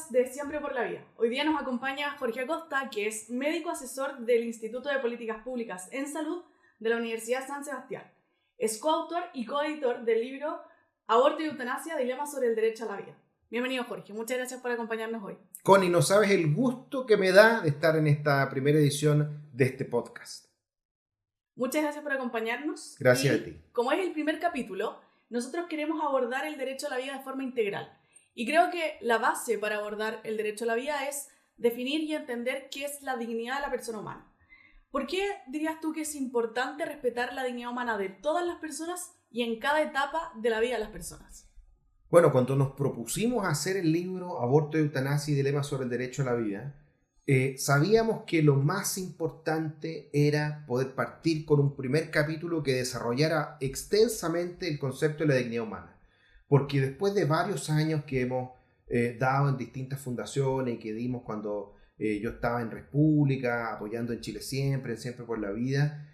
podcast de Siempre por la Vida. Hoy día nos acompaña Jorge Acosta, que es médico asesor del Instituto de Políticas Públicas en Salud de la Universidad San Sebastián. Es coautor y coeditor del libro Aborto y Eutanasia, Dilemas sobre el Derecho a la Vida. Bienvenido, Jorge. Muchas gracias por acompañarnos hoy. Connie, no sabes el gusto que me da de estar en esta primera edición de este podcast. Muchas gracias por acompañarnos. Gracias a ti. Como es el primer capítulo, nosotros queremos abordar el derecho a la vida de forma integral. Y creo que la base para abordar el derecho a la vida es definir y entender qué es la dignidad de la persona humana. ¿Por qué dirías tú que es importante respetar la dignidad humana de todas las personas y en cada etapa de la vida de las personas? Bueno, cuando nos propusimos hacer el libro Aborto, Eutanasia y Dilemas sobre el Derecho a la Vida, sabíamos que lo más importante era poder partir con un primer capítulo que desarrollara extensamente el concepto de la dignidad humana. Porque después de varios años que hemos dado en distintas fundaciones y que dimos cuando yo estaba en República, apoyando en Chile Siempre, en Siempre por la Vida,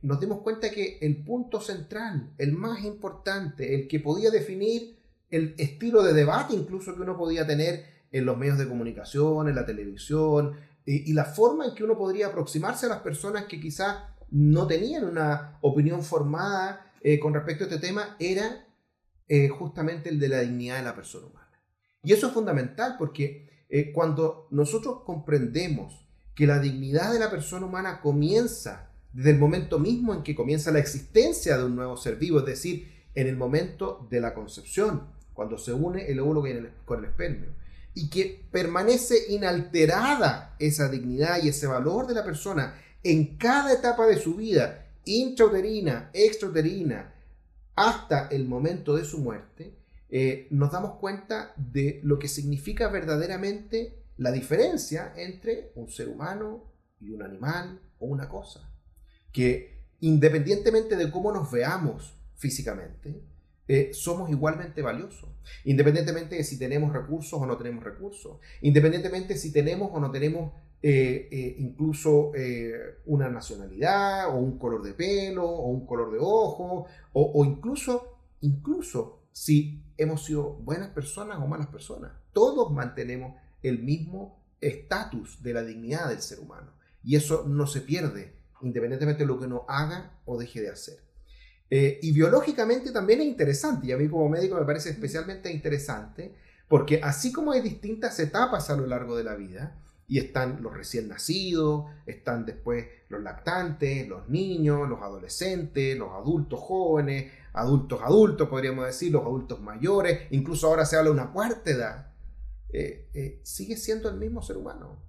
nos dimos cuenta que el punto central, el más importante, el que podía definir el estilo de debate incluso que uno podía tener en los medios de comunicación, en la televisión, y la forma en que uno podría aproximarse a las personas que quizás no tenían una opinión formada con respecto a este tema, era justamente el de la dignidad de la persona humana. Y eso es fundamental porque cuando nosotros comprendemos que la dignidad de la persona humana comienza desde el momento mismo en que comienza la existencia de un nuevo ser vivo, es decir, en el momento de la concepción, cuando se une el óvulo con el espermio, y que permanece inalterada esa dignidad y ese valor de la persona en cada etapa de su vida, intrauterina, extrauterina, hasta el momento de su muerte, nos damos cuenta de lo que significa verdaderamente la diferencia entre un ser humano y un animal o una cosa. Que independientemente de cómo nos veamos físicamente, somos igualmente valiosos. Independientemente de si tenemos recursos o no tenemos recursos. Independientemente de si tenemos o no tenemos incluso una nacionalidad o un color de pelo o un color de ojo o incluso si hemos sido buenas personas o malas personas. Todos mantenemos el mismo estatus de la dignidad del ser humano y eso no se pierde independientemente de lo que uno haga o deje de hacer. Y biológicamente también es interesante, y a mí como médico me parece especialmente interesante, porque así como hay distintas etapas a lo largo de la vida, y están los recién nacidos, están después los lactantes, los niños, los adolescentes, los adultos jóvenes, adultos podríamos decir, los adultos mayores, incluso ahora se habla de una cuarta edad, sigue siendo el mismo ser humano.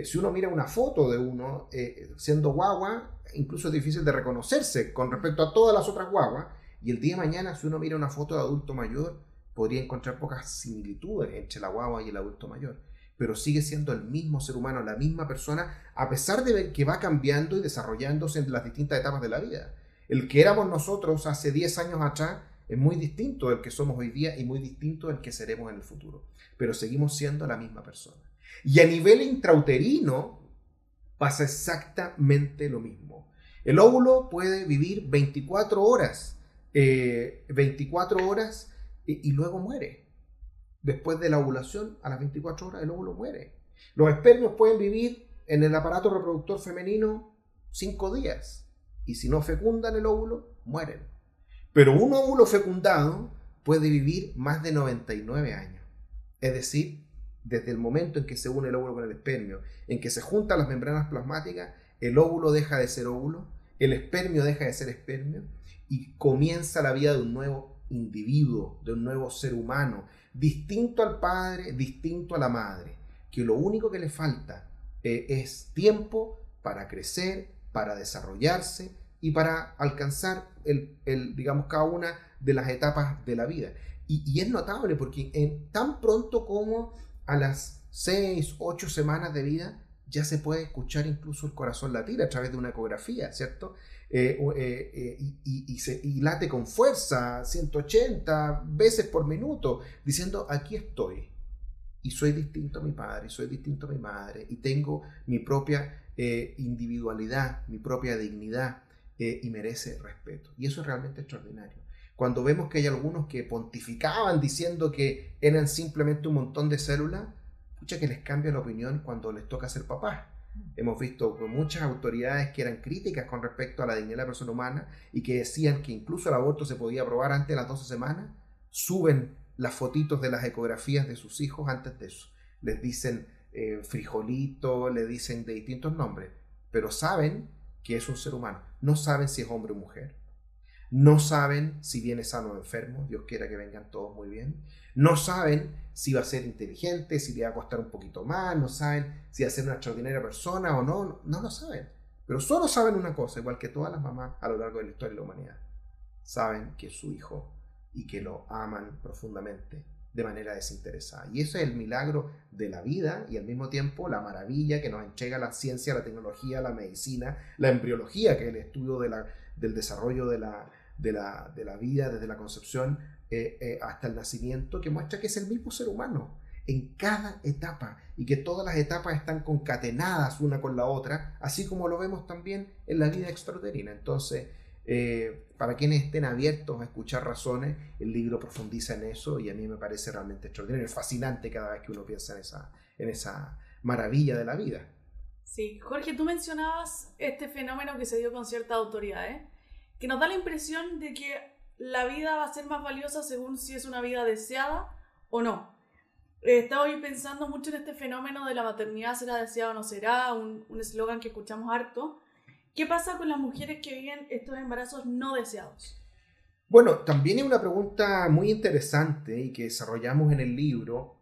Si uno mira una foto de uno siendo guagua, incluso es difícil de reconocerse con respecto a todas las otras guaguas, y el día de mañana si uno mira una foto de adulto mayor, podría encontrar pocas similitudes entre la guagua y el adulto mayor, pero sigue siendo el mismo ser humano, la misma persona, a pesar de ver que va cambiando y desarrollándose en las distintas etapas de la vida. El que éramos nosotros hace 10 años atrás es muy distinto del que somos hoy día y muy distinto del que seremos en el futuro, pero seguimos siendo la misma persona. Y a nivel intrauterino pasa exactamente lo mismo. El óvulo puede vivir 24 horas y luego muere. Después de la ovulación, a las 24 horas el óvulo muere. Los espermios pueden vivir en el aparato reproductor femenino 5 días y si no fecundan el óvulo, mueren. Pero un óvulo fecundado puede vivir más de 99 años. Es decir, desde el momento en que se une el óvulo con el espermio, en que se juntan las membranas plasmáticas, el óvulo deja de ser óvulo, el espermio deja de ser espermio y comienza la vida de un nuevo individuo, de un nuevo ser humano, distinto al padre, distinto a la madre, que lo único que le falta es tiempo para crecer, para desarrollarse y para alcanzar digamos, cada una de las etapas de la vida. Y es notable porque tan pronto como a las 6, 8 semanas de vida ya se puede escuchar incluso el corazón latir a través de una ecografía, ¿cierto? Y late con fuerza, 180 veces por minuto, diciendo, aquí estoy, y soy distinto a mi padre, y soy distinto a mi madre, y tengo mi propia individualidad, mi propia dignidad, y merece respeto. Y eso es realmente extraordinario. cuando vemos que hay algunos que pontificaban diciendo que eran simplemente un montón de células, pucha que les cambia la opinión cuando les toca ser papás. Hemos visto muchas autoridades que eran críticas con respecto a la dignidad de la persona humana y que decían que incluso el aborto se podía aprobar antes de las 12 semanas, suben las fotitos de las ecografías de sus hijos antes de eso. Les dicen frijolito, le dicen de distintos nombres, pero saben que es un ser humano. No saben si es hombre o mujer. No saben si viene sano o enfermo, Dios quiera que vengan todos muy bien. No saben si va a ser inteligente, si le va a costar un poquito más, no saben si va a ser una extraordinaria persona o no, no lo saben. Pero solo saben una cosa, igual que todas las mamás a lo largo de la historia de la humanidad. Saben que es su hijo y que lo aman profundamente, de manera desinteresada. Y ese es el milagro de la vida y al mismo tiempo la maravilla que nos entrega la ciencia, la tecnología, la medicina, la embriología, que es el estudio del desarrollo de la vida desde la concepción hasta el nacimiento, que muestra que es el mismo ser humano en cada etapa y que todas las etapas están concatenadas una con la otra, así como lo vemos también en la vida extrauterina. Entonces, para quienes estén abiertos a escuchar razones, el libro profundiza en eso y a mí me parece realmente extraordinario, es fascinante cada vez que uno piensa en esa maravilla de la vida. Sí, Jorge, tú mencionabas este fenómeno que se dio con cierta autoridad, que nos da la impresión de que la vida va a ser más valiosa según si es una vida deseada o no. Estaba hoy pensando mucho en este fenómeno de la maternidad, será deseada o no será, un eslogan que escuchamos harto. ¿Qué pasa con las mujeres que viven estos embarazos no deseados? Bueno, también es una pregunta muy interesante y que desarrollamos en el libro,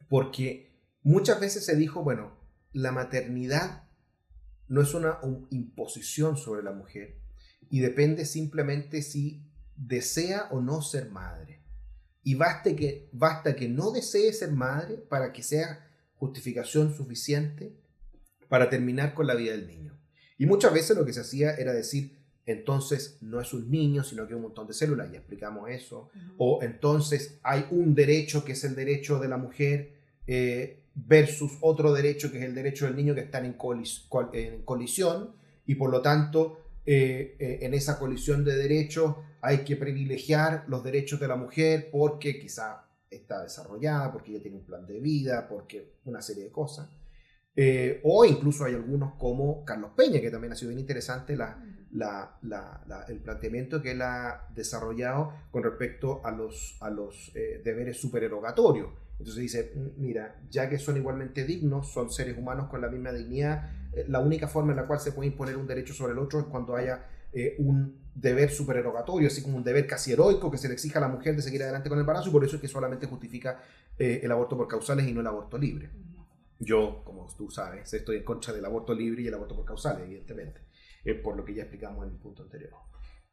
porque muchas veces se dijo, bueno, la maternidad no es una imposición sobre la mujer y depende simplemente si desea o no ser madre. Y basta que no desee ser madre para que sea justificación suficiente para terminar con la vida del niño. Y muchas veces lo que se hacía era decir, entonces no es un niño, sino que es un montón de células, ya explicamos eso. O entonces hay un derecho que es el derecho de la mujer versus otro derecho que es el derecho del niño, que están en colisión, y por lo tanto en esa colisión de derechos hay que privilegiar los derechos de la mujer porque quizá está desarrollada, porque ella tiene un plan de vida, porque una serie de cosas. O incluso hay algunos como Carlos Peña, que también ha sido bien interesante el planteamiento que él ha desarrollado con respecto a los deberes supererogatorios. Entonces dice, mira, ya que son igualmente dignos, son seres humanos con la misma dignidad, la única forma en la cual se puede imponer un derecho sobre el otro es cuando haya un deber supererogatorio, así como un deber casi heroico que se le exija a la mujer de seguir adelante con el embarazo, y por eso es que solamente justifica el aborto por causales y no el aborto libre. Yo, como tú sabes, estoy en contra del aborto libre y el aborto por causales, evidentemente, por lo que ya explicamos en el punto anterior.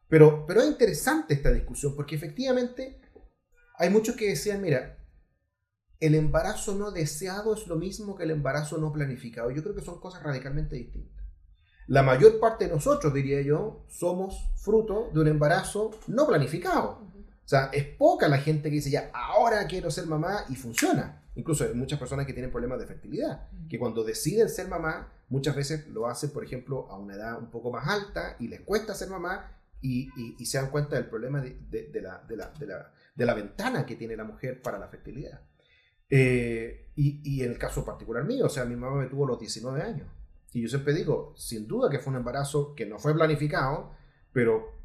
Pero es interesante esta discusión porque efectivamente hay muchos que decían, mira, el embarazo no deseado es lo mismo que el embarazo no planificado. Yo creo que son cosas radicalmente distintas. La mayor parte de nosotros, diría yo, somos fruto de un embarazo no planificado. O sea, es poca la gente que dice ya, ahora quiero ser mamá y funciona. Incluso hay muchas personas que tienen problemas de fertilidad, que cuando deciden ser mamá, muchas veces lo hacen, por ejemplo, a una edad un poco más alta y les cuesta ser mamá y se dan cuenta del problema de la ventana que tiene la mujer para la fertilidad. Y en el caso particular mío, o sea, mi mamá me tuvo a los 19 años. Y yo siempre digo, sin duda que fue un embarazo que no fue planificado, pero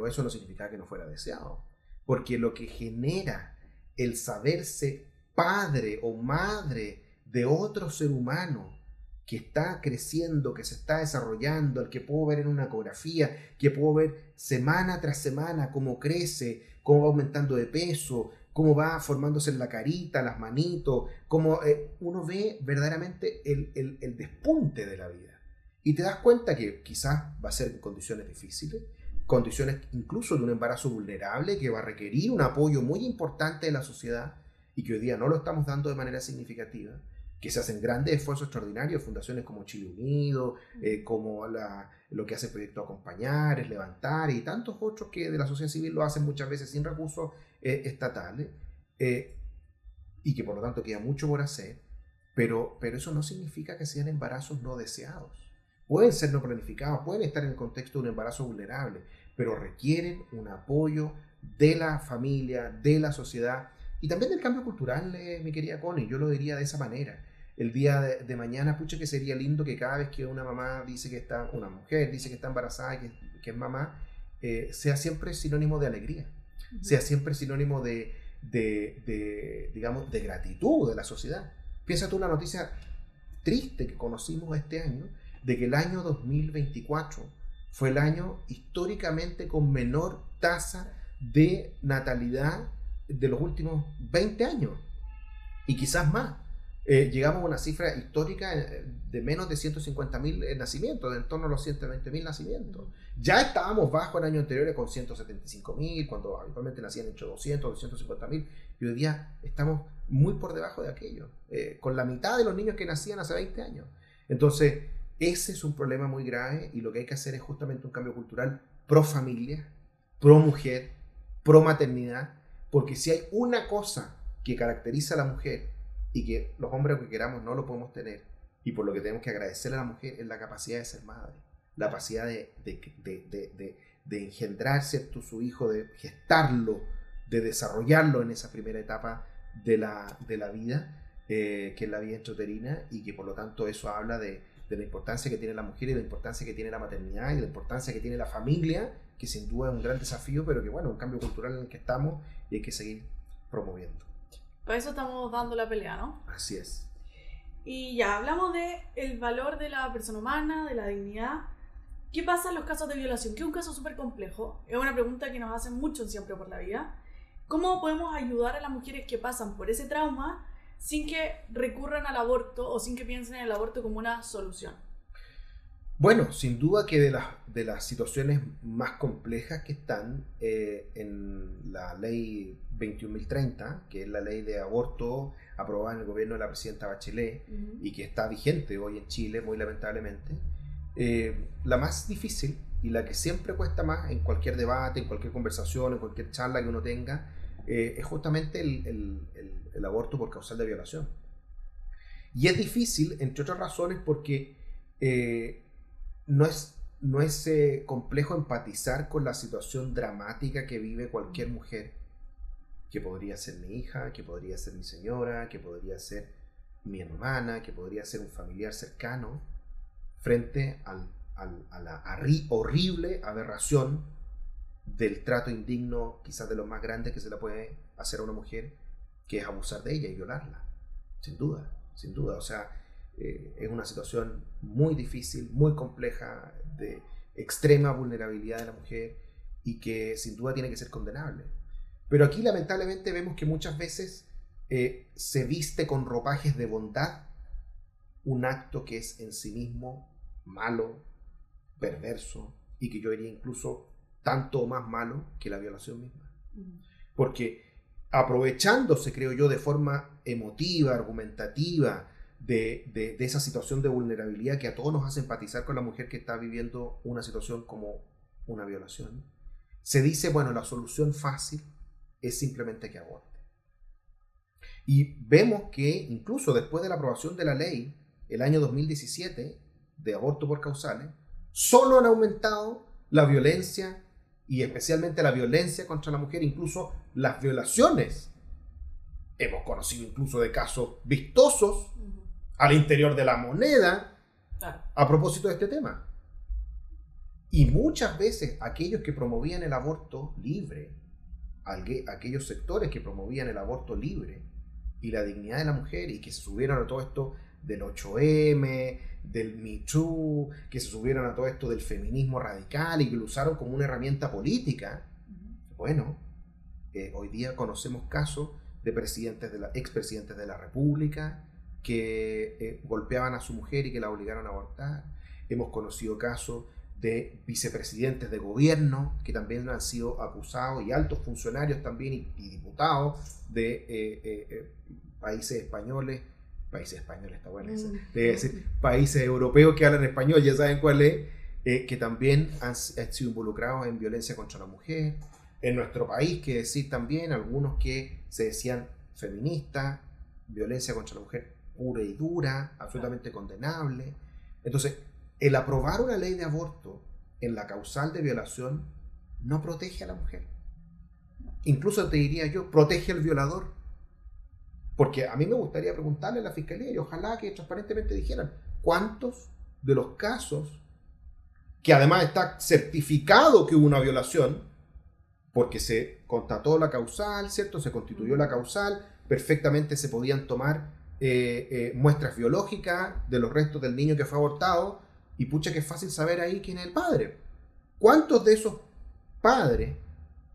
eso no significa que no fuera deseado. Porque lo que genera el saberse padre o madre de otro ser humano que está creciendo, que se está desarrollando, al que puedo ver en una ecografía, que puedo ver semana tras semana cómo crece, cómo va aumentando de peso, cómo va formándose en la carita, las manitos, cómo uno ve verdaderamente el despunte de la vida. Y te das cuenta que quizás va a ser en condiciones difíciles, condiciones incluso de un embarazo vulnerable que va a requerir un apoyo muy importante de la sociedad y que hoy día no lo estamos dando de manera significativa, que se hacen grandes esfuerzos extraordinarios, fundaciones como Chile Unido, como lo que hace el proyecto Acompañar, es Levantar y tantos otros que de la sociedad civil lo hacen muchas veces sin recursos estatales y que por lo tanto queda mucho por hacer, pero eso no significa que sean embarazos no deseados. Pueden ser no planificados, pueden estar en el contexto de un embarazo vulnerable, pero requieren un apoyo de la familia, de la sociedad y también del cambio cultural, mi querida Connie. Yo lo diría de esa manera. El día de mañana, pucha, que sería lindo que cada vez que una mamá dice que está, una mujer dice que está embarazada, que es mamá, sea siempre sinónimo de alegría, sea siempre sinónimo digamos, de gratitud de la sociedad. Piensa tú una noticia triste que conocimos este año, de que el año 2024 fue el año históricamente con menor tasa de natalidad de los últimos 20 años y quizás más. Llegamos a una cifra histórica de menos de 150.000 nacimientos, de en torno a los 120.000 nacimientos. Ya estábamos bajo en años anteriores con 175.000, cuando habitualmente nacían entre 200 y 250.000, y hoy día estamos muy por debajo de aquello, con la mitad de los niños que nacían hace 20 años. Entonces, ese es un problema muy grave y lo que hay que hacer es justamente un cambio cultural pro familia, pro mujer, pro maternidad, porque si hay una cosa que caracteriza a la mujer y que los hombres, que queramos, no lo podemos tener, y por lo que tenemos que agradecer a la mujer, es la capacidad de ser madre, la capacidad de engendrar, ¿cierto?, su hijo, de gestarlo, de desarrollarlo en esa primera etapa de la vida, que es la vida intrauterina, y que por lo tanto eso habla de la importancia que tiene la mujer y de la importancia que tiene la maternidad y de la importancia que tiene la familia, que sin duda es un gran desafío, pero que bueno, un cambio cultural en el que estamos y hay que seguir promoviendo. Por eso estamos dando la pelea, ¿no? Así es. Y ya, hablamos del valor de la persona humana, de la dignidad. ¿Qué pasa en los casos de violación? Que es un caso súper complejo. Es una pregunta que nos hacen mucho Siempre por la Vida. ¿Cómo podemos ayudar a las mujeres que pasan por ese trauma sin que recurran al aborto o sin que piensen en el aborto como una solución? Bueno, sin duda que de las situaciones más complejas que están en la ley 21.030, que es la ley de aborto aprobada en el gobierno de la presidenta Bachelet y que está vigente hoy en Chile, muy lamentablemente, la más difícil y la que siempre cuesta más en cualquier debate, en cualquier conversación, en cualquier charla que uno tenga, es justamente el aborto por causal de violación. Y es difícil, entre otras razones, porque no es complejo empatizar con la situación dramática que vive cualquier mujer, que podría ser mi hija, que podría ser mi señora, que podría ser mi hermana, que podría ser un familiar cercano, frente a la horrible aberración del trato indigno, quizás de los más grandes que se le puede hacer a una mujer, que es abusar de ella y violarla. Sin duda. O sea, es una situación muy difícil, muy compleja, de extrema vulnerabilidad de la mujer y que sin duda tiene que ser condenable. Pero aquí lamentablemente vemos que muchas veces se viste con ropajes de bondad un acto que es en sí mismo malo, perverso y que yo diría incluso tanto o más malo que la violación misma. Porque aprovechándose, creo yo, de forma emotiva, argumentativa, de esa situación de vulnerabilidad que a todos nos hace empatizar con la mujer que está viviendo una situación como una violación, se dice, bueno, la solución fácil es simplemente que aborte. Y vemos que incluso después de la aprobación de la ley, el año 2017, de aborto por causales, solo han aumentado la violencia y especialmente la violencia contra la mujer, incluso las violaciones. Hemos conocido incluso de casos vistosos al interior de la moneda a propósito de este tema. Y muchas veces aquellos que promovían el aborto libre, aquellos sectores que promovían el aborto libre y la dignidad de la mujer y que se subieron a todo esto del 8M, del Me Too, que se subieron a todo esto del feminismo radical y que lo usaron como una herramienta política. Bueno, hoy día conocemos casos de expresidentes de la República que golpeaban a su mujer y que la obligaron a abortar. Hemos conocido casos de vicepresidentes de gobierno que también han sido acusados y altos funcionarios también y diputados de países españoles está bueno, países europeos que hablan español, ya saben cuál es, que también han sido involucrados en violencia contra la mujer. En nuestro país, que decir también, algunos que se decían feministas, violencia contra la mujer pura y dura, absolutamente condenable. Entonces, el aprobar una ley de aborto en la causal de violación no protege a la mujer. incluso te diría yo, protege al violador. Porque a mí me gustaría preguntarle a la fiscalía y ojalá que transparentemente dijeran cuántos de los casos que además está certificado que hubo una violación, porque se constató la causal, ¿cierto? Se constituyó la causal, perfectamente se podían tomar muestras biológicas de los restos del niño que fue abortado, y pucha que es fácil saber ahí quién es el padre. ¿Cuántos de esos padres,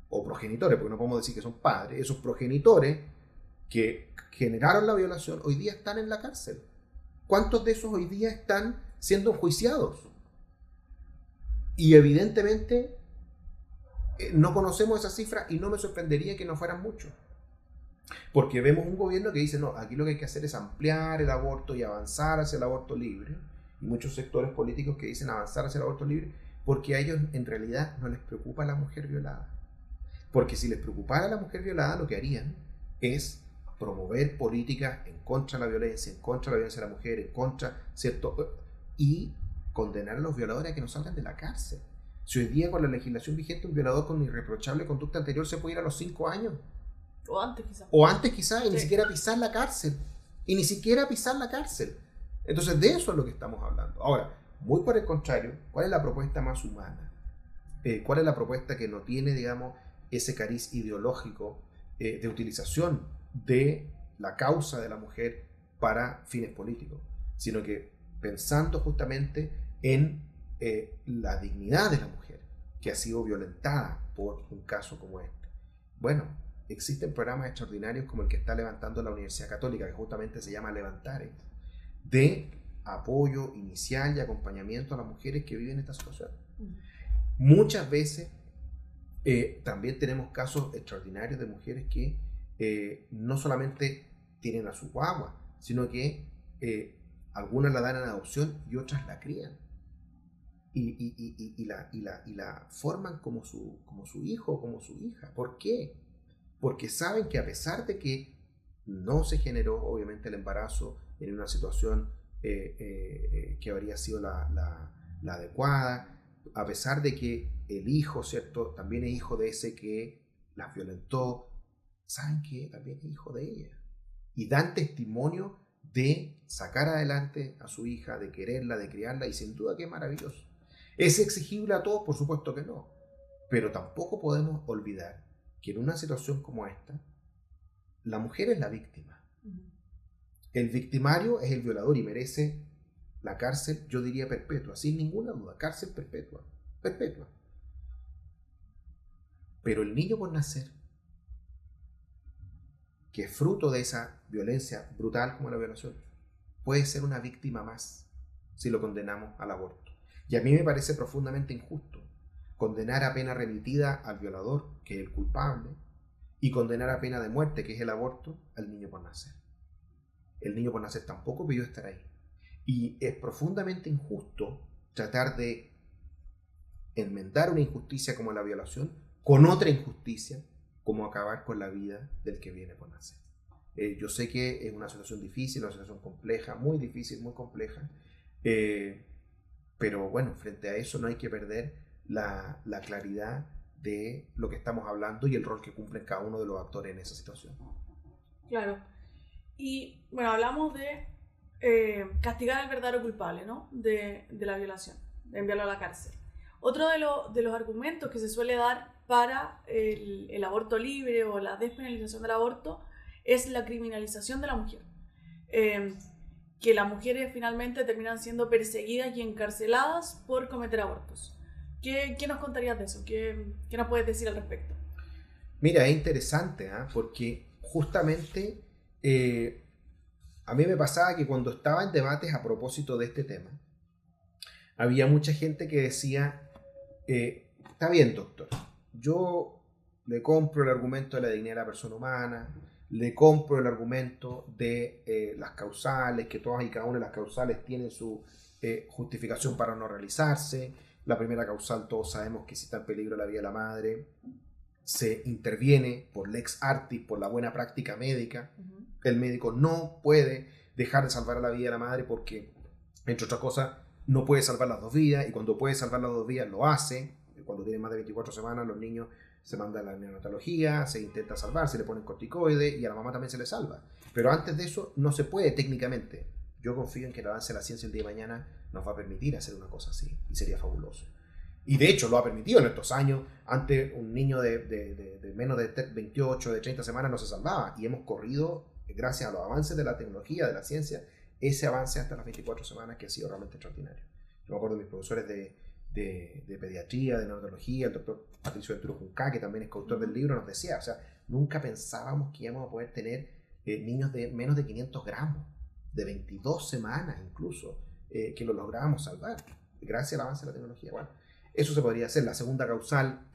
o progenitores, porque no podemos decir que son padres, esos progenitores que generaron la violación, hoy día están en la cárcel? ¿Cuántos de esos hoy día están siendo enjuiciados? Y evidentemente no conocemos esa cifra y no me sorprendería que no fueran muchos. Porque vemos un gobierno que dice, no, aquí lo que hay que hacer es ampliar el aborto y avanzar hacia el aborto libre. Y muchos sectores políticos que dicen avanzar hacia el aborto libre porque a ellos en realidad no les preocupa la mujer violada. Porque si les preocupara la mujer violada, lo que harían es promover políticas en contra de la violencia, en contra de la violencia de la mujer, en contra, ¿cierto? Y condenar a los violadores a que no salgan de la cárcel. Si hoy día con la legislación vigente un violador con irreprochable conducta anterior se puede ir a los 5 años. O antes quizás. O antes quizás, y sí. Ni siquiera pisar la cárcel. Y ni siquiera pisar la cárcel. Entonces de eso es lo que estamos hablando. Ahora, muy por el contrario, ¿cuál es la propuesta más humana? ¿Cuál es la propuesta que no tiene, digamos, ese cariz ideológico de utilización de la causa de la mujer para fines políticos? Sino que pensando justamente en la dignidad de la mujer que ha sido violentada por un caso como este. Bueno, existen programas extraordinarios como el que está levantando la Universidad Católica, que justamente se llama Levantare, de apoyo inicial y acompañamiento a las mujeres que viven esta situación. Muchas veces también tenemos casos extraordinarios de mujeres que no solamente tienen a su guagua, sino que algunas la dan en adopción y otras la crían. Y la forman como su hijo o como su hija. ¿Por qué? Porque saben que a pesar de que no se generó obviamente el embarazo en una situación que habría sido la adecuada, a pesar de que el hijo, ¿cierto?, también es hijo de ese que las violentó, saben que también es hijo de ella. Y dan testimonio de sacar adelante a su hija, de quererla, de criarla, y sin duda que es maravilloso. ¿Es exigible a todos? Por supuesto que no. Pero tampoco podemos olvidar que en una situación como esta, la mujer es la víctima. El victimario es el violador y merece la cárcel, yo diría perpetua, sin ninguna duda, cárcel perpetua, perpetua. Pero el niño por nacer, que es fruto de esa violencia brutal como la violación, puede ser una víctima más si lo condenamos al aborto. Y a mí me parece profundamente injusto condenar a pena remitida al violador, que es el culpable, y condenar a pena de muerte, que es el aborto, al niño por nacer. El niño por nacer tampoco pidió estar ahí. Y es profundamente injusto tratar de enmendar una injusticia como la violación con otra injusticia, como acabar con la vida del que viene por nacer. Yo sé que es una situación difícil, una situación compleja, muy difícil, muy compleja, pero bueno, frente a eso no hay que perder la claridad de lo que estamos hablando y el rol que cumplen cada uno de los actores en esa situación. Claro. Y bueno, hablamos de castigar al verdadero culpable, ¿no?, de la violación, de enviarlo a la cárcel. Otro de los argumentos que se suele dar para el aborto libre o la despenalización del aborto es la criminalización de la mujer. Que las mujeres finalmente terminan siendo perseguidas y encarceladas por cometer abortos. ¿Qué nos contarías de eso? ¿Qué nos puedes decir al respecto? Mira, es interesante, porque justamente a mí me pasaba que cuando estaba en debates a propósito de este tema, había mucha gente que decía, está bien, doctor, yo le compro el argumento de la dignidad de la persona humana, le compro el argumento de las causales, que todas y cada una de las causales tienen su justificación para no realizarse. La primera causal, todos sabemos que si está en peligro la vida de la madre, se interviene por lex artis, por la buena práctica médica. El médico no puede dejar de salvar a la vida de la madre porque, entre otras cosas, no puede salvar las dos vidas, y cuando puede salvar las dos vidas lo hace. Cuando tienen más de 24 semanas, los niños se manda a la neonatología, se intenta salvar, se le ponen corticoides y a la mamá también se le salva. Pero antes de eso no se puede técnicamente. Yo confío en que el avance de la ciencia el día de mañana nos va a permitir hacer una cosa así y sería fabuloso. Y de hecho lo ha permitido en estos años. Antes un niño de menos de 28, de 30 semanas no se salvaba y hemos corrido, gracias a los avances de la tecnología, de la ciencia, ese avance hasta las 24 semanas que ha sido realmente extraordinario. Yo me acuerdo de mis profesores de pediatría, de neonatología, el doctor Patricio Ventura Junca, que también es coautor del libro, nos decía, o sea, nunca pensábamos que íbamos a poder tener niños de menos de 500 gramos, de 22 semanas incluso, que lo lográbamos salvar, gracias al avance de la tecnología. Bueno, eso se podría hacer. La segunda causal,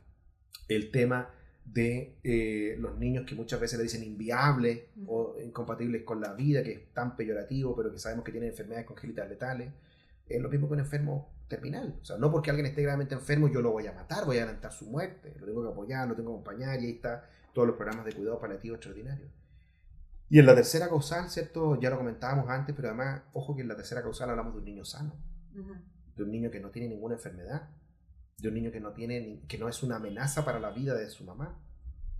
el tema de los niños que muchas veces le dicen inviables o incompatibles con la vida, que es tan peyorativo, pero que sabemos que tienen enfermedades congénitas letales. Lo mismo que un enfermo terminal. O sea, no porque alguien esté gravemente enfermo yo lo voy a matar, voy a adelantar su muerte. Lo tengo que apoyar, lo tengo que acompañar, y ahí está todos los programas de cuidado paliativo extraordinarios. Y en la tercera causal, ¿cierto? Ya lo comentábamos antes, pero además, ojo que en la tercera causal hablamos de un niño sano, de un niño que no tiene ninguna enfermedad, de un niño que no es una amenaza para la vida de su mamá.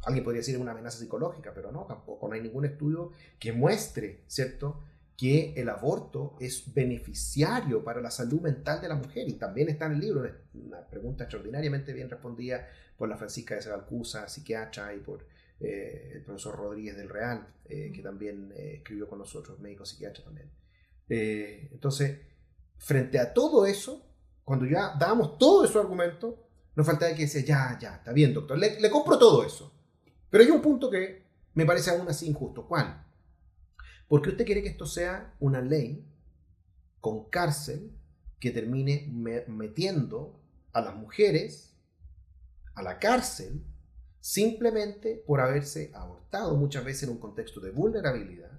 Alguien podría decir una amenaza psicológica, pero no, tampoco. No hay ningún estudio que muestre, ¿cierto?, que el aborto es beneficiario para la salud mental de la mujer. Y también está en el libro una pregunta extraordinariamente bien respondida por la Francisca de Sebalcusa, psiquiatra, y por el profesor Rodríguez del Real, que también escribió con nosotros, médico psiquiatra también. Entonces, frente a todo eso, cuando ya dábamos todo esos argumentos, nos faltaba que decir, ya, está bien, doctor, le compro todo eso. Pero hay un punto que me parece aún así injusto. ¿Cuál? Porque usted quiere que esto sea una ley con cárcel que termine metiendo a las mujeres a la cárcel simplemente por haberse abortado, muchas veces en un contexto de vulnerabilidad,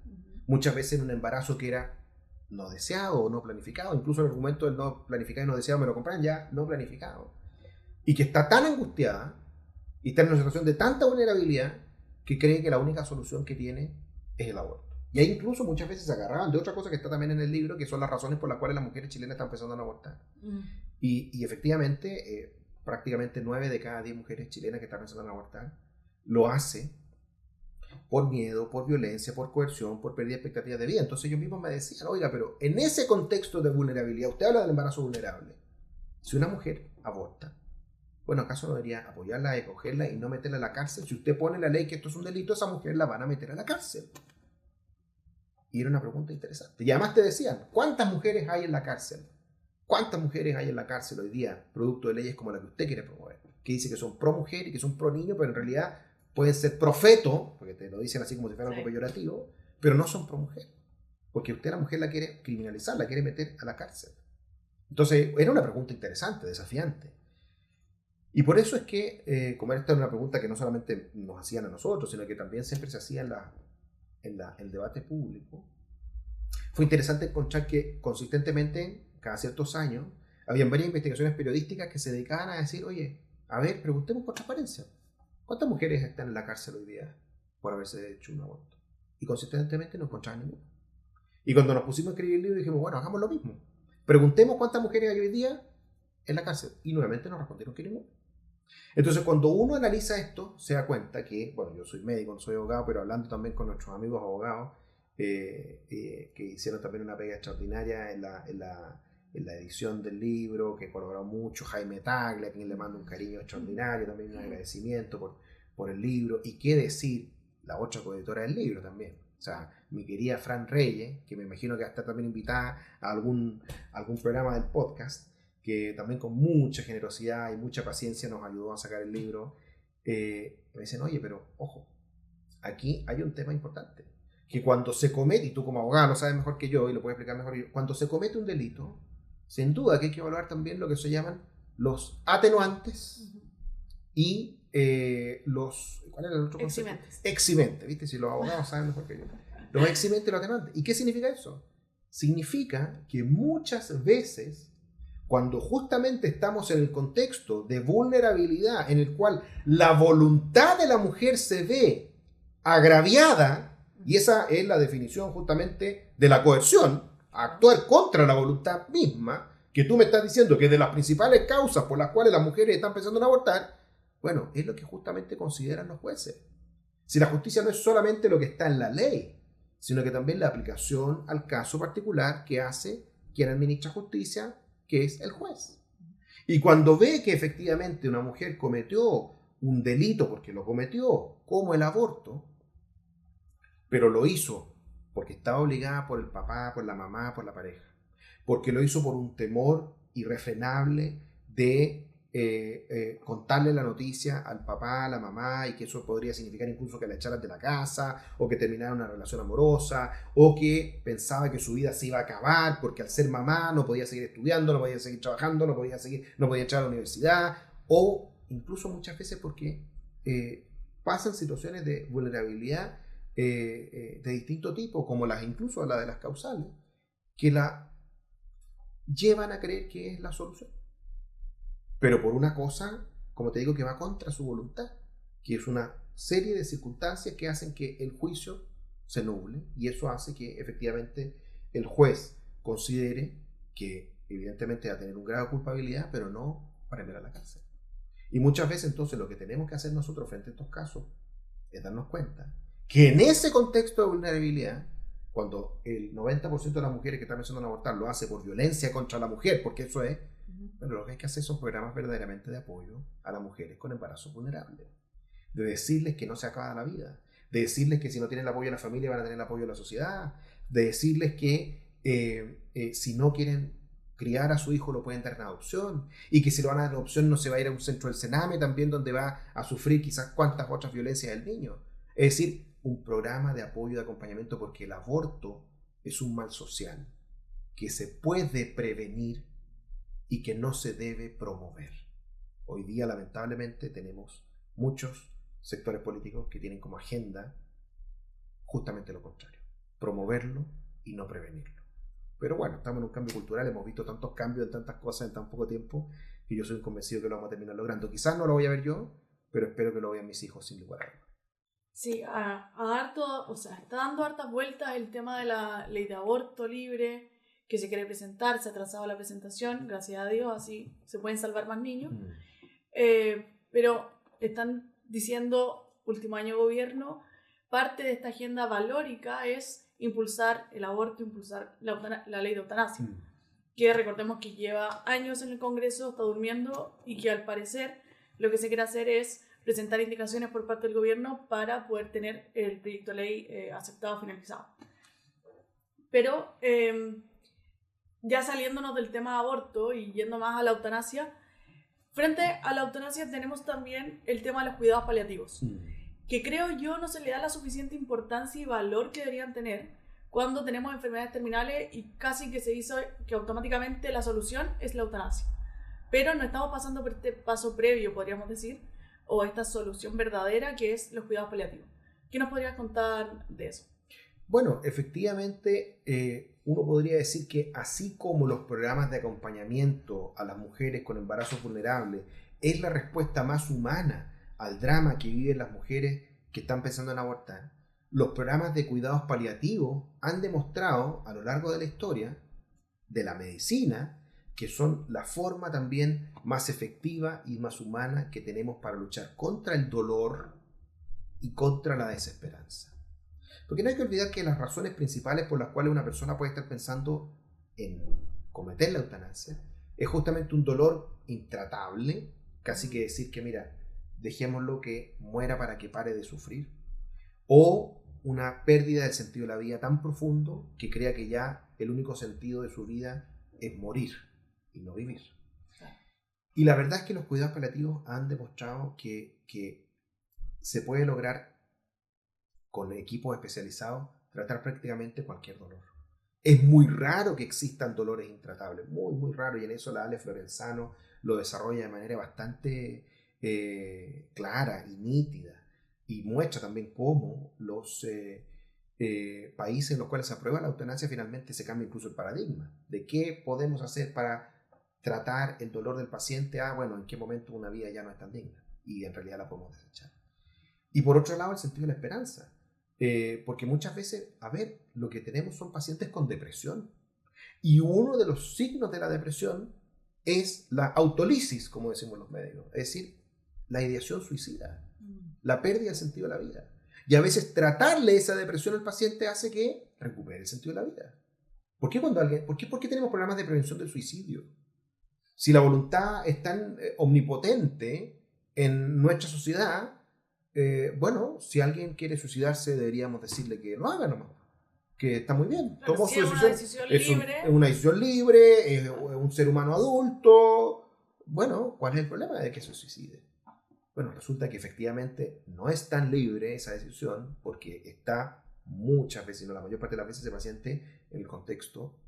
muchas veces en un embarazo que era no deseado o no planificado. Incluso el argumento del no planificado y no deseado me lo compran ya no planificado. Y que está tan angustiada y está en una situación de tanta vulnerabilidad que cree que la única solución que tiene es el aborto. Y ahí incluso muchas veces se agarraban de otra cosa que está también en el libro, que son las razones por las cuales las mujeres chilenas están empezando a abortar. Y efectivamente, prácticamente 9 de cada 10 mujeres chilenas que están pensando en abortar lo hace por miedo, por violencia, por coerción, por pérdida de expectativas de vida. Entonces ellos mismos me decían, oiga, pero en ese contexto de vulnerabilidad, usted habla del embarazo vulnerable, si una mujer aborta, bueno, ¿acaso no debería apoyarla, acogerla y no meterla a la cárcel? Si usted pone en la ley que esto es un delito, esa mujer la van a meter a la cárcel. Y era una pregunta interesante. Y además te decían, ¿cuántas mujeres hay en la cárcel? ¿Cuántas mujeres hay en la cárcel hoy día, producto de leyes como la que usted quiere promover? Que dice que son pro mujer y que son pro niño, pero en realidad pueden ser pro feto, porque te lo dicen así como si fuera algo peyorativo, pero no son pro mujer. Porque usted a la mujer la quiere criminalizar, la quiere meter a la cárcel. Entonces, era una pregunta interesante, desafiante. Y por eso es que, como esta era una pregunta que no solamente nos hacían a nosotros, sino que también siempre se hacía en el debate público, fue interesante encontrar que consistentemente, cada ciertos años, habían varias investigaciones periodísticas que se dedicaban a decir, oye, a ver, preguntemos con transparencia, ¿cuántas mujeres están en la cárcel hoy día por haberse hecho un aborto? Y consistentemente no encontraban ninguna. Y cuando nos pusimos a escribir el libro dijimos, bueno, hagamos lo mismo. Preguntemos cuántas mujeres hay hoy día en la cárcel. Y nuevamente nos respondieron que ninguna. Entonces, cuando uno analiza esto, se da cuenta que, bueno, yo soy médico, no soy abogado, pero hablando también con nuestros amigos abogados, que hicieron también una pega extraordinaria en la edición del libro, que colaboró mucho, Jaime Taglia, a quien le mando un cariño extraordinario, también un agradecimiento por el libro, y qué decir, la otra coeditora del libro también, o sea, mi querida Fran Reyes, que me imagino que va a estar también invitada a algún programa del podcast, que también con mucha generosidad y mucha paciencia nos ayudó a sacar el libro. Me dicen, oye, pero ojo, aquí hay un tema importante, que cuando se comete, y tú como abogado lo sabes mejor que yo y lo puedes explicar mejor que yo, cuando se comete un delito, sin duda que hay que evaluar también lo que se llaman los atenuantes y ¿cuál era el otro concepto? Eximentes, ¿viste? Si los abogados saben mejor que yo. Los eximentes y los atenuantes. ¿Y qué significa eso? Significa que muchas veces, cuando justamente estamos en el contexto de vulnerabilidad en el cual la voluntad de la mujer se ve agraviada, y esa es la definición justamente de la coerción, actuar contra la voluntad misma, que tú me estás diciendo que de las principales causas por las cuales las mujeres están pensando en abortar, Bueno, es lo que justamente consideran los jueces. Si la justicia no es solamente lo que está en la ley, sino que también la aplicación al caso particular que hace quien administra justicia, que es el juez. Y cuando ve que efectivamente una mujer cometió un delito, porque lo cometió, como el aborto, pero lo hizo porque estaba obligada por el papá, por la mamá, por la pareja, porque lo hizo por un temor irrefrenable de contarle la noticia al papá, a la mamá, y que eso podría significar incluso que la echaran de la casa, o que terminara una relación amorosa, o que pensaba que su vida se iba a acabar porque al ser mamá no podía seguir estudiando, no podía seguir trabajando, no podía entrar a la universidad, o incluso muchas veces porque pasan situaciones de vulnerabilidad de distinto tipo, como incluso la de las causales, que la llevan a creer que es la solución. Pero por una cosa, como te digo, que va contra su voluntad, que es una serie de circunstancias que hacen que el juicio se nuble, y eso hace que efectivamente el juez considere que evidentemente va a tener un grado de culpabilidad, pero no para enviar a la cárcel. Y muchas veces entonces lo que tenemos que hacer nosotros frente a estos casos es darnos cuenta que en ese contexto de vulnerabilidad, cuando el 90% de las mujeres que están pensando en abortar lo hace por violencia contra la mujer, porque eso es, bueno, lo que hay que hacer son programas verdaderamente de apoyo a las mujeres con embarazos vulnerables, de decirles que no se acaba la vida, de decirles que si no tienen el apoyo de la familia van a tener el apoyo de la sociedad, de decirles que si no quieren criar a su hijo lo pueden dar en adopción, y que si lo van a dar en adopción no se va a ir a un centro del Sename también donde va a sufrir quizás cuantas otras violencias del niño. Es decir, un programa de apoyo y de acompañamiento, porque el aborto es un mal social que se puede prevenir y que no se debe promover. Hoy día, lamentablemente, tenemos muchos sectores políticos que tienen como agenda justamente lo contrario, promoverlo y no prevenirlo. Pero bueno, estamos en un cambio cultural, hemos visto tantos cambios en tantas cosas en tan poco tiempo, y yo soy convencido que lo vamos a terminar logrando. Quizás no lo voy a ver yo, pero espero que lo vean mis hijos sin lugar a dudas. Sí, está dando hartas vueltas el tema de la ley de aborto libre, que se quiere presentar, se ha atrasado la presentación, gracias a Dios, así se pueden salvar más niños. Pero están diciendo, último año de gobierno, parte de esta agenda valórica es impulsar el aborto, impulsar la ley de eutanasia, que recordemos que lleva años en el Congreso, está durmiendo, y que al parecer lo que se quiere hacer es presentar indicaciones por parte del gobierno para poder tener el proyecto de ley aceptado, finalizado. Pero ya saliéndonos del tema de aborto y yendo más a la eutanasia, frente a la eutanasia tenemos también el tema de los cuidados paliativos, que creo yo no se le da la suficiente importancia y valor que deberían tener cuando tenemos enfermedades terminales, y casi que se hizo que automáticamente la solución es la eutanasia. Pero no estamos pasando por este paso previo, podríamos decir, o esta solución verdadera que es los cuidados paliativos. ¿Qué nos podrías contar de eso? Bueno, efectivamente, uno podría decir que así como los programas de acompañamiento a las mujeres con embarazos vulnerables es la respuesta más humana al drama que viven las mujeres que están pensando en abortar, los programas de cuidados paliativos han demostrado a lo largo de la historia de la medicina que son la forma también más efectiva y más humana que tenemos para luchar contra el dolor y contra la desesperanza. Porque no hay que olvidar que las razones principales por las cuales una persona puede estar pensando en cometer la eutanasia es justamente un dolor intratable, casi que decir que mira, dejémoslo que muera para que pare de sufrir, o una pérdida del sentido de la vida tan profundo que crea que ya el único sentido de su vida es morir y no vivir. Y la verdad es que los cuidados paliativos han demostrado que se puede lograr con equipos especializados tratar prácticamente cualquier dolor. Es muy raro que existan dolores intratables, muy, muy raro, y en eso la Ale Florenzano lo desarrolla de manera bastante clara y nítida, y muestra también cómo los países en los cuales se aprueba la eutanasia finalmente se cambia incluso el paradigma de qué podemos hacer para tratar el dolor del paciente. Bueno, en qué momento una vida ya no es tan digna y en realidad la podemos desechar. Y por otro lado, el sentido de la esperanza. Porque muchas veces, lo que tenemos son pacientes con depresión. Y uno de los signos de la depresión es la autolisis, como decimos los médicos. Es decir, la ideación suicida, la pérdida del sentido de la vida. Y a veces tratarle esa depresión al paciente hace que recupere el sentido de la vida. ¿Por qué tenemos programas de prevención del suicidio? Si la voluntad es tan omnipotente en nuestra sociedad, bueno, si alguien quiere suicidarse deberíamos decirle que lo haga nomás, que está muy bien. Claro, Tomó si su es una decisión libre. es una decisión libre, es un ser humano adulto. Bueno, ¿cuál es el problema de que se suicide? Bueno, resulta que efectivamente no es tan libre esa decisión porque está muchas veces, no la mayor parte de las veces, el paciente en el contexto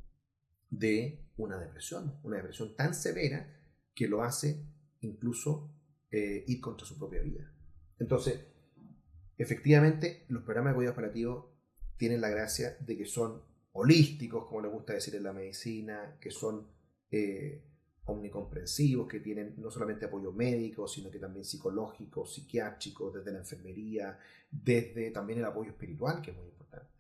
de una depresión tan severa que lo hace incluso ir contra su propia vida. Entonces, efectivamente, los programas de cuidados paliativos tienen la gracia de que son holísticos, como les gusta decir en la medicina, que son omnicomprensivos, que tienen no solamente apoyo médico, sino que también psicológico, psiquiátrico, desde la enfermería, desde también el apoyo espiritual, que es muy importante.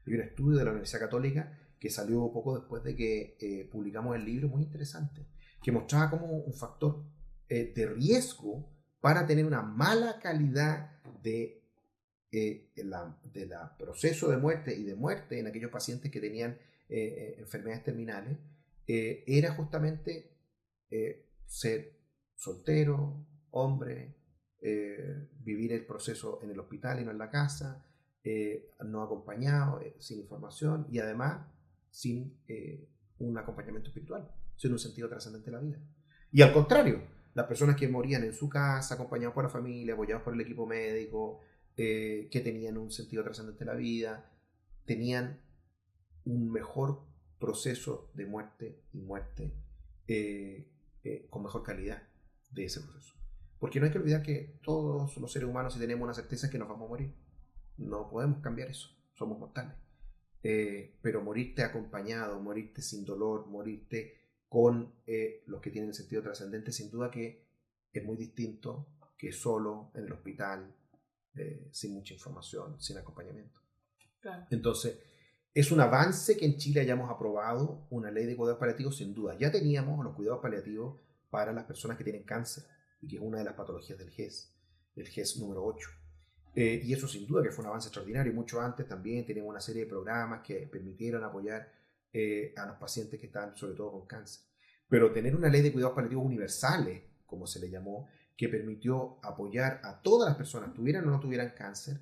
Hay un estudio de la Universidad Católica que salió poco después de que publicamos el libro, muy interesante, que mostraba como un factor de riesgo para tener una mala calidad de proceso de muerte y de muerte en aquellos pacientes que tenían enfermedades terminales, era justamente ser soltero, hombre, vivir el proceso en el hospital y no en la casa, no acompañado, sin información y además sin un acompañamiento espiritual, sin un sentido trascendente de la vida. Y al contrario, las personas que morían en su casa, acompañados por la familia, apoyados por el equipo médico, que tenían un sentido trascendente de la vida, tenían un mejor proceso de muerte y muerte con mejor calidad de ese proceso. Porque no hay que olvidar que todos los seres humanos, si tenemos una certeza, es que nos vamos a morir. No podemos cambiar eso, somos mortales. Pero morirte acompañado, morirte sin dolor, morirte con los que tienen sentido trascendente, sin duda que es muy distinto que solo en el hospital, sin mucha información, sin acompañamiento. Claro. Entonces, es un avance que en Chile hayamos aprobado una ley de cuidados paliativos, sin duda. Ya teníamos los cuidados paliativos para las personas que tienen cáncer, y que es una de las patologías del GES, el GES número 8. Y eso sin duda que fue un avance extraordinario. Y mucho antes también teníamos una serie de programas que permitieron apoyar a los pacientes que están sobre todo con cáncer. Pero tener una ley de cuidados paliativos universales, como se le llamó, que permitió apoyar a todas las personas, tuvieran o no tuvieran cáncer,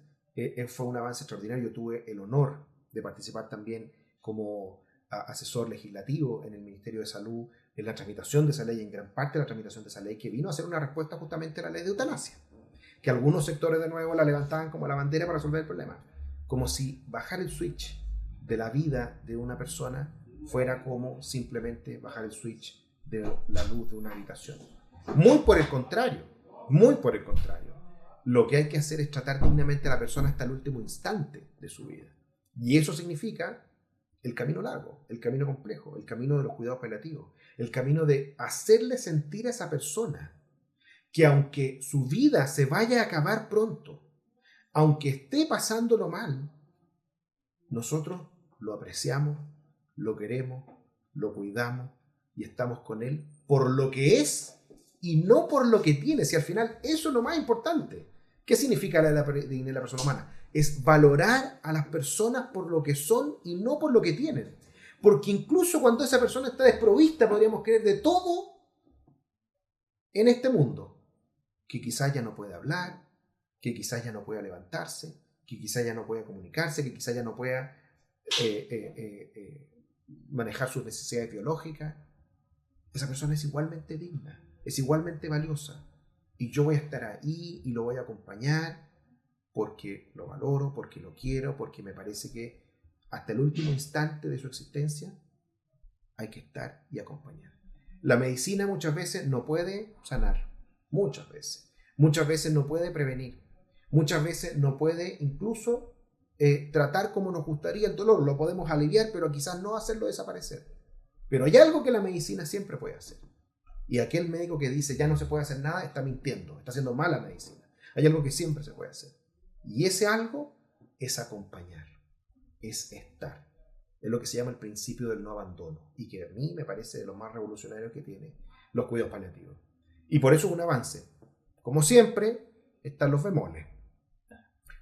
fue un avance extraordinario. Yo tuve el honor de participar también como asesor legislativo en el Ministerio de Salud en la tramitación de esa ley, en gran parte de la tramitación de esa ley, que vino a ser una respuesta justamente a la ley de eutanasia, que algunos sectores de nuevo la levantaban como la bandera para resolver el problema, como si bajar el switch de la vida de una persona fuera como simplemente bajar el switch de la luz de una habitación. Muy por el contrario, muy por el contrario. Lo que hay que hacer es tratar dignamente a la persona hasta el último instante de su vida. Y eso significa el camino largo, el camino complejo, el camino de los cuidados paliativos, el camino de hacerle sentir a esa persona que aunque su vida se vaya a acabar pronto, aunque esté pasándolo mal, nosotros lo apreciamos, lo queremos, lo cuidamos y estamos con él por lo que es y no por lo que tiene. Si al final eso es lo más importante. ¿Qué significa la dignidad de la persona humana? Es valorar a las personas por lo que son y no por lo que tienen. Porque incluso cuando esa persona está desprovista, podríamos creer de todo en este mundo, que quizás ya no puede hablar, que quizás ya no pueda levantarse, que quizás ya no pueda comunicarse, que quizás ya no pueda manejar sus necesidades biológicas. Esa persona es igualmente digna, es igualmente valiosa. Y yo voy a estar ahí y lo voy a acompañar porque lo valoro, porque lo quiero, porque me parece que hasta el último instante de su existencia hay que estar y acompañar. La medicina muchas veces no puede sanar, muchas veces no puede prevenir, muchas veces no puede incluso tratar como nos gustaría el dolor. Lo podemos aliviar, pero quizás no hacerlo desaparecer. Pero hay algo que la medicina siempre puede hacer. Y aquel médico que dice ya no se puede hacer nada está mintiendo, está haciendo mala medicina. Hay algo que siempre se puede hacer. Y ese algo es acompañar, es estar. Es lo que se llama el principio del no abandono. Y que a mí me parece de lo más revolucionario que tiene los cuidados paliativos. Y por eso es un avance. Como siempre, están los bemoles.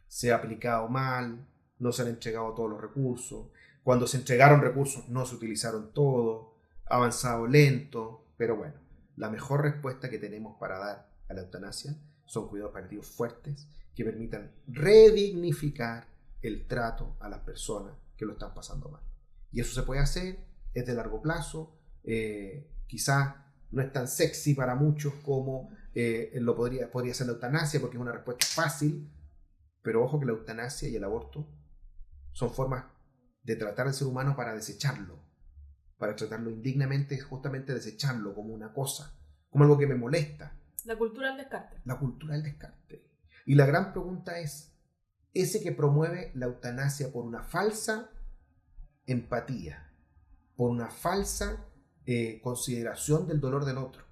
Se ha aplicado mal, no se han entregado todos los recursos. Cuando se entregaron recursos no se utilizaron todos, ha avanzado lento, pero bueno, la mejor respuesta que tenemos para dar a la eutanasia son cuidados paliativos fuertes que permitan redignificar el trato a las personas que lo están pasando mal. Y eso se puede hacer, es de largo plazo, quizás no es tan sexy para muchos como podría ser la eutanasia, porque es una respuesta fácil, pero ojo que la eutanasia y el aborto son formas de tratar al ser humano para desecharlo, para tratarlo indignamente, es justamente desecharlo como una cosa, como algo que me molesta. La cultura del descarte. La cultura del descarte. Y la gran pregunta es, ese que promueve la eutanasia por una falsa empatía, por una falsa consideración del dolor del otro,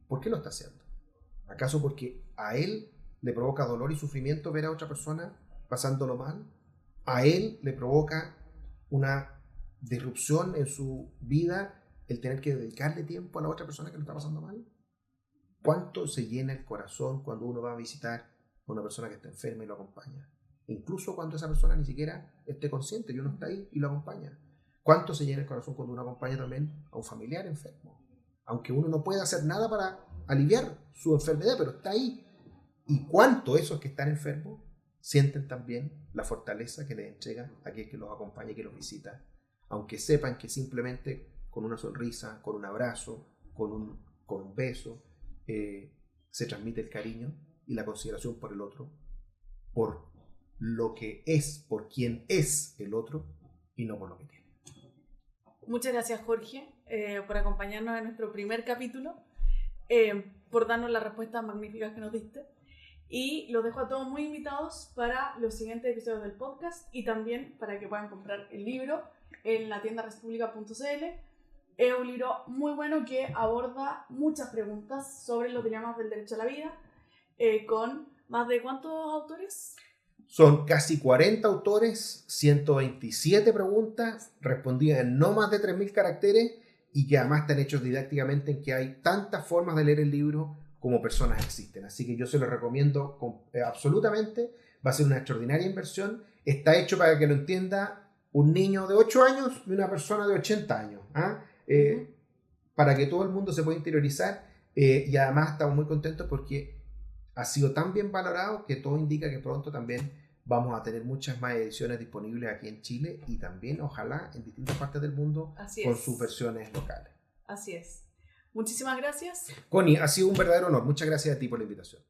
¿por qué lo está haciendo? ¿Acaso porque a él le provoca dolor y sufrimiento ver a otra persona pasándolo mal? ¿A él le provoca una disrupción en su vida el tener que dedicarle tiempo a la otra persona que lo está pasando mal? ¿Cuánto se llena el corazón cuando uno va a visitar a una persona que está enferma y lo acompaña? Incluso cuando esa persona ni siquiera esté consciente y uno está ahí y lo acompaña. ¿Cuánto se llena el corazón cuando uno acompaña también a un familiar enfermo? Aunque uno no pueda hacer nada para aliviar su enfermedad, pero está ahí. ¿Y cuánto esos que están enfermos sienten también la fortaleza que les entrega aquel que los acompaña y que los visita? Aunque sepan que simplemente con una sonrisa, con un abrazo, con un beso, se transmite el cariño y la consideración por el otro, por lo que es, por quien es el otro y no por lo que tiene. Muchas gracias, Jorge, por acompañarnos en nuestro primer capítulo, por darnos las respuestas magníficas que nos diste. Y los dejo a todos muy invitados para los siguientes episodios del podcast y también para que puedan comprar el libro en la tienda respublica.cl. Es un libro muy bueno que aborda muchas preguntas sobre los dilemas del derecho a la vida, con más de ¿cuántos autores? Son casi 40 autores, 127 preguntas respondidas en no más de 3.000 caracteres y que además están hechos didácticamente, en que hay tantas formas de leer el libro como personas existen. Así que yo se lo recomiendo absolutamente. Va a ser una extraordinaria inversión. Está hecho para que lo entienda un niño de 8 años y una persona de 80 años. Para que todo el mundo se pueda interiorizar. Y además estamos muy contentos porque ha sido tan bien valorado que todo indica que pronto también vamos a tener muchas más ediciones disponibles aquí en Chile y también, ojalá, en distintas partes del mundo con sus versiones locales. Así es. Muchísimas gracias. Connie, ha sido un verdadero honor. Muchas gracias a ti por la invitación.